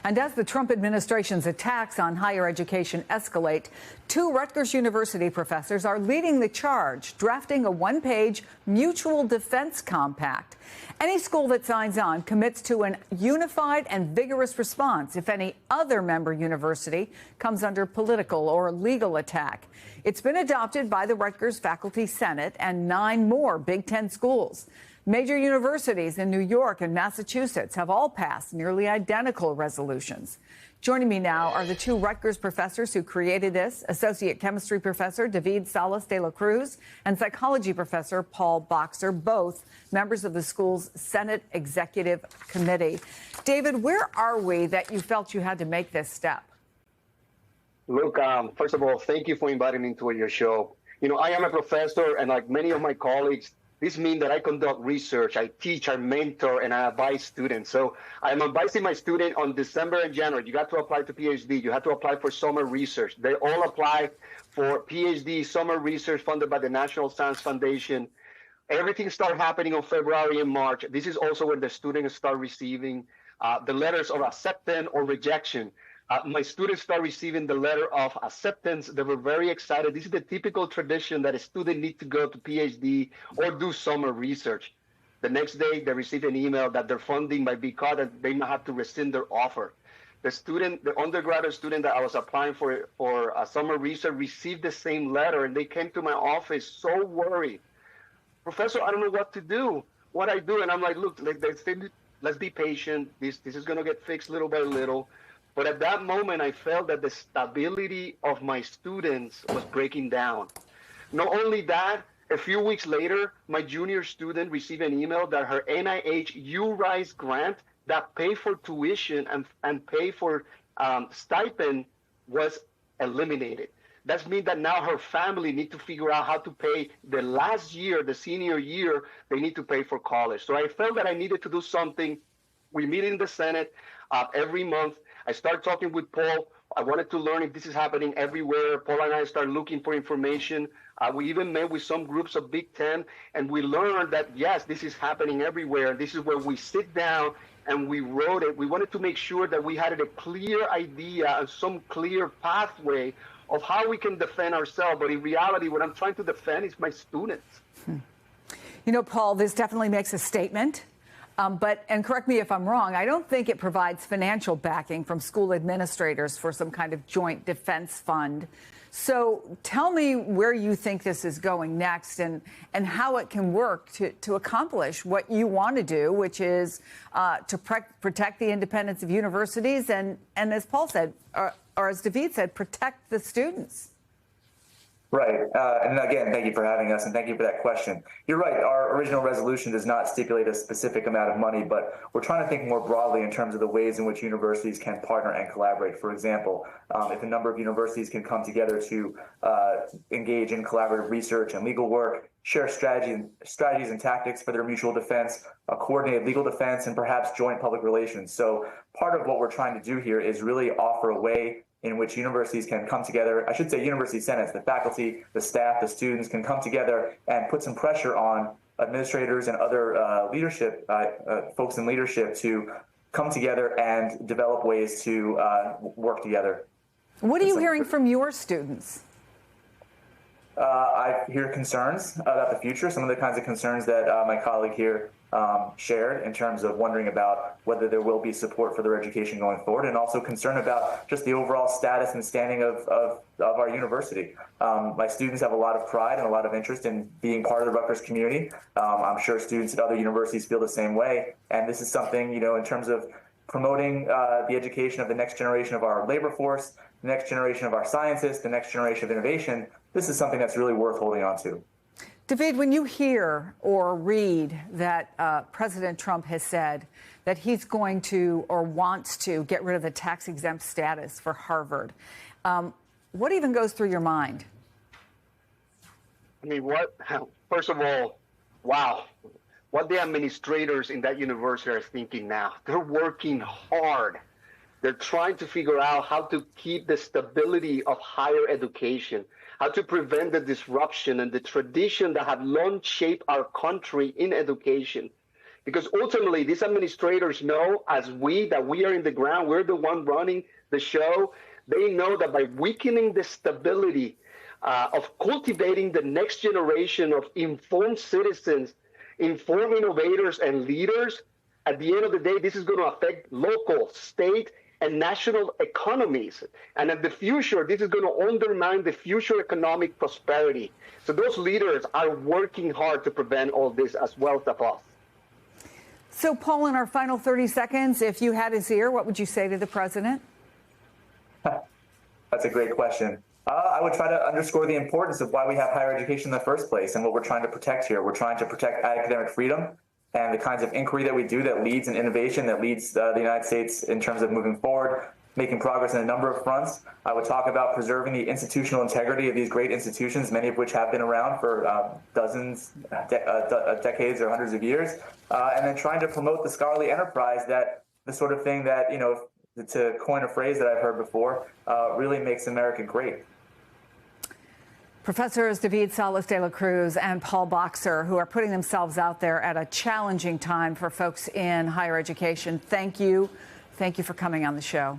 And as the Trump administration's attacks on higher education escalate, two Rutgers University professors are leading the charge, drafting a one-page mutual defense compact. Any school that signs on commits to an unified and vigorous response if any other member university comes under political or legal attack. It's been adopted by the Rutgers Faculty Senate and 9 more Big Ten schools. Major universities in New York and Massachusetts have all passed nearly identical resolutions. Joining me now are the two Rutgers professors who created this, Associate Chemistry Professor David Salas de la Cruz and Psychology Professor Paul Boxer, both members of the school's Senate Executive Committee. David, where are we that you felt you had to make this step? Look, first of all, thank you for inviting me to your show. You know, I am a professor, and like many of my colleagues, this means that I conduct research, I teach, I mentor, and I advise students. So I'm advising my student on December and January. You got to apply to PhD. You have to apply for summer research. They all apply for PhD summer research funded by the National Science Foundation. Everything starts happening on February and March. This is also when the students start receiving the letters of acceptance or rejection. My students start receiving the letter of acceptance. They were very excited. This is the typical tradition that a student needs to go to PhD or do summer research. The next day, they receive an email that their funding might be cut and they might have to rescind their offer. The undergraduate student that I was applying for summer research received the same letter, and they came to my office so worried. Professor, I don't know what to do. What I do? And I'm like, look, let's be patient. This is going to get fixed little by little. But at that moment, I felt that the stability of my students was breaking down. Not only that, a few weeks later, my junior student received an email that her NIH URISE grant that paid for tuition and paid for stipend was eliminated. That means that now her family need to figure out how to pay the last year, the senior year, they need to pay for college. So I felt that I needed to do something. We meet in the Senate every month. I started talking with Paul. I wanted to learn if this is happening everywhere. Paul and I started looking for information. We even met with some groups of Big Ten, and we learned that, yes, this is happening everywhere. This is where we sit down and we wrote it. We wanted to make sure that we had a clear idea and some clear pathway of how we can defend ourselves. But in reality, what I'm trying to defend is my students. You know, Paul, this definitely makes a statement. And correct me if I'm wrong, I don't think it provides financial backing from school administrators for some kind of joint defense fund. So tell me where you think this is going next and how it can work to accomplish what you want to do, which is to protect the independence of universities and as Paul said, or as David said, protect the students. Right. And again, thank you for having us and thank you for that question. You're right. Our original resolution does not stipulate a specific amount of money, but we're trying to think more broadly in terms of the ways in which universities can partner and collaborate. For example, if a number of universities can come together to engage in collaborative research and legal work, share strategies and tactics for their mutual defense, coordinated legal defense, and perhaps joint public relations. So part of what we're trying to do here is really offer a way in which universities can come together. I should say university senates, the faculty, the staff, the students can come together and put some pressure on administrators and other leadership, folks in leadership to come together and develop ways to work together. What are you hearing from your students? I hear concerns about the future, some of the kinds of concerns that my colleague here shared in terms of wondering about whether there will be support for their education going forward, and also concern about just the overall status and standing of our university. My students have a lot of pride and a lot of interest in being part of the Rutgers community. I'm sure students at other universities feel the same way, and this is something, you know, in terms of promoting the education of the next generation of our labor force, the next generation of our scientists, the next generation of innovation. This is something that's really worth holding on to. David, when you hear or read that President Trump has said that he's going to or wants to get rid of the tax-exempt status for Harvard, what even goes through your mind? I mean, first of all, wow, what the administrators in that university are thinking now. They're working hard. They're trying to figure out how to keep the stability of higher education, how to prevent the disruption and the tradition that have long shaped our country in education. Because ultimately, these administrators know, as that we are in the ground, we're the one running the show. They know that by weakening the stability of cultivating the next generation of informed citizens, informed innovators and leaders, at the end of the day, this is going to affect local, state, and national economies. And in the future, this is going to undermine the future economic prosperity. So those leaders are working hard to prevent all this as well as us. So, Paul, in our final 30 seconds, if you had his ear, what would you say to the president? That's a great question. I would try to underscore the importance of why we have higher education in the first place and what we're trying to protect here. We're trying to protect academic freedom and the kinds of inquiry that we do that leads in innovation, that leads the United States in terms of moving forward, making progress in a number of fronts. I would talk about preserving the institutional integrity of these great institutions, many of which have been around for dozens, decades or hundreds of years, and then trying to promote the scholarly enterprise, that the sort of thing that, you know, to coin a phrase that I've heard before, really makes America great. Professors David Salas de la Cruz and Paul Boxer, who are putting themselves out there at a challenging time for folks in higher education. Thank you. Thank you for coming on the show.